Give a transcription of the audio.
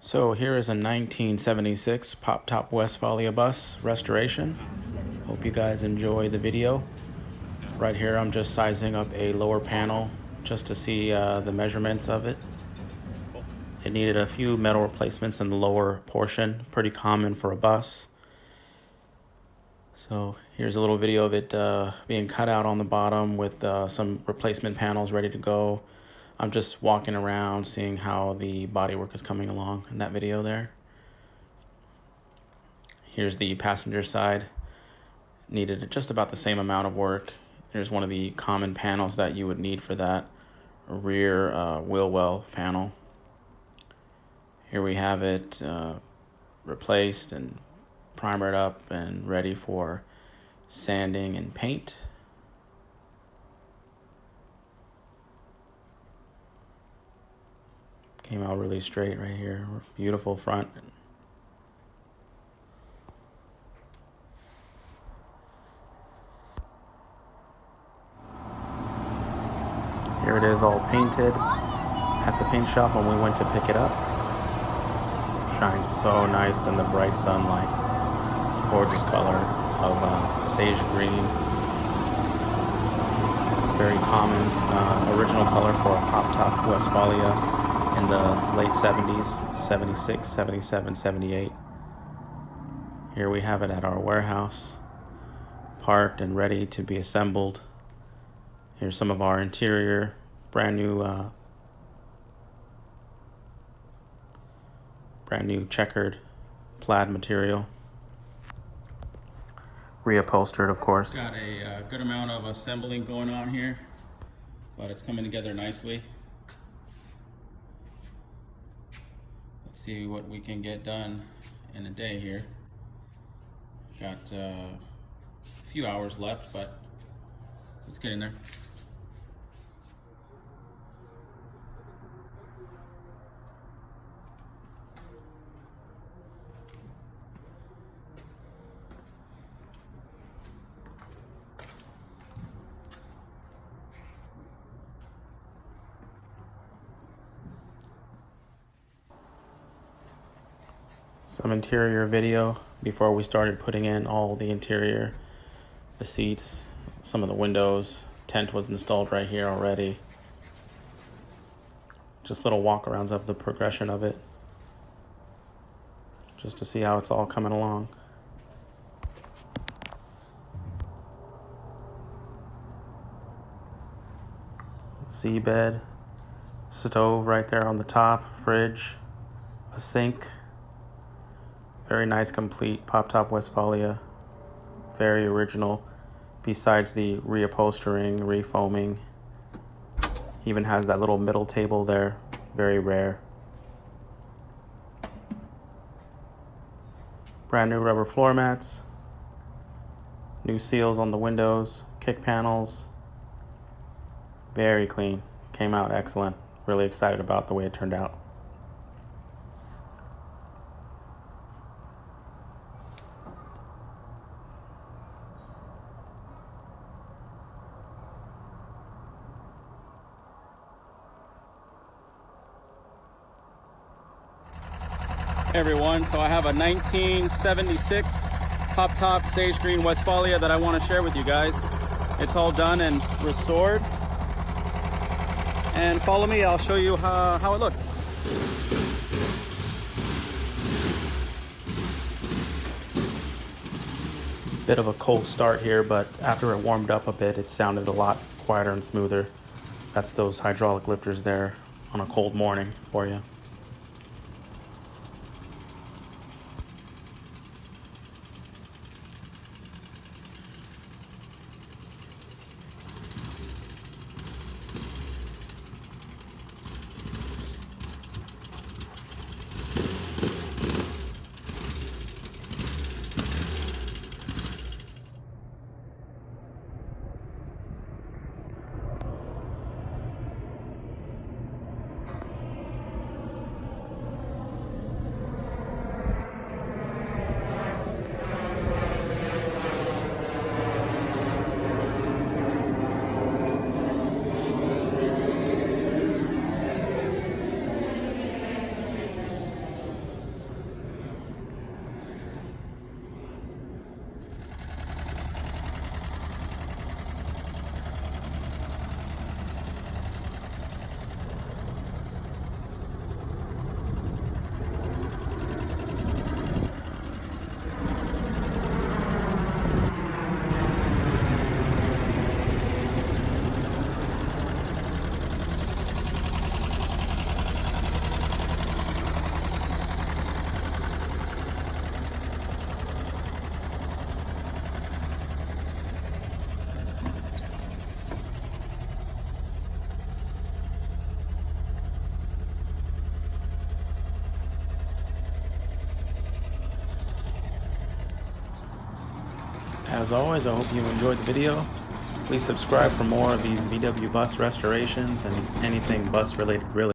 So here is a 1976 pop-top Westfalia bus restoration. Hope you guys enjoy the video. Right here I'm just sizing up a lower panel just to see the measurements of it. It needed a few metal replacements in the lower portion, pretty common for a bus. So here's a little video of it being cut out on the bottom with some replacement panels ready to go. I'm just walking around seeing how the bodywork is coming along in that video there. Here's the passenger side. Needed just about the same amount of work. Here's one of the common panels that you would need for that, a rear wheel well panel. Here we have it replaced and primered up and ready for sanding and paint. Came out really straight right here. Beautiful front. Here it is all painted at the paint shop when we went to pick it up. Shines so nice in the bright sunlight. Gorgeous color of sage green. Very common original color for a pop-top Westfalia in the late 70s, 76, 77, 78. Here we have it at our warehouse, parked and ready to be assembled. Here's some of our interior, brand new checkered plaid material. Reupholstered, of course. Got a good amount of assembling going on here, but it's coming together nicely. Let's see what we can get done in a day here. Got a few hours left, but let's get in there. Some interior video before we started putting in all the interior, the seats, some of the windows. Tent was installed right here already. Just little walk-arounds of the progression of it, just to see how it's all coming along. Seabed, stove right there on the top, fridge, a sink. Very nice, complete pop-top Westfalia. Very original. Besides the reupholstering, refoaming, even has that little middle table there. Very rare. Brand new rubber floor mats. New seals on the windows, kick panels. Very clean. Came out excellent. Really excited about the way it turned out. Hey everyone, so I have a 1976 pop-top sage green Westfalia that I want to share with you guys. It's all done and restored. And follow me, I'll show you how it looks. Bit of a cold start here, but after it warmed up a bit, it sounded a lot quieter and smoother. That's those hydraulic lifters there on a cold morning for you. as always, I hope you enjoyed the video. Please subscribe for more of these VW bus restorations and anything bus related really.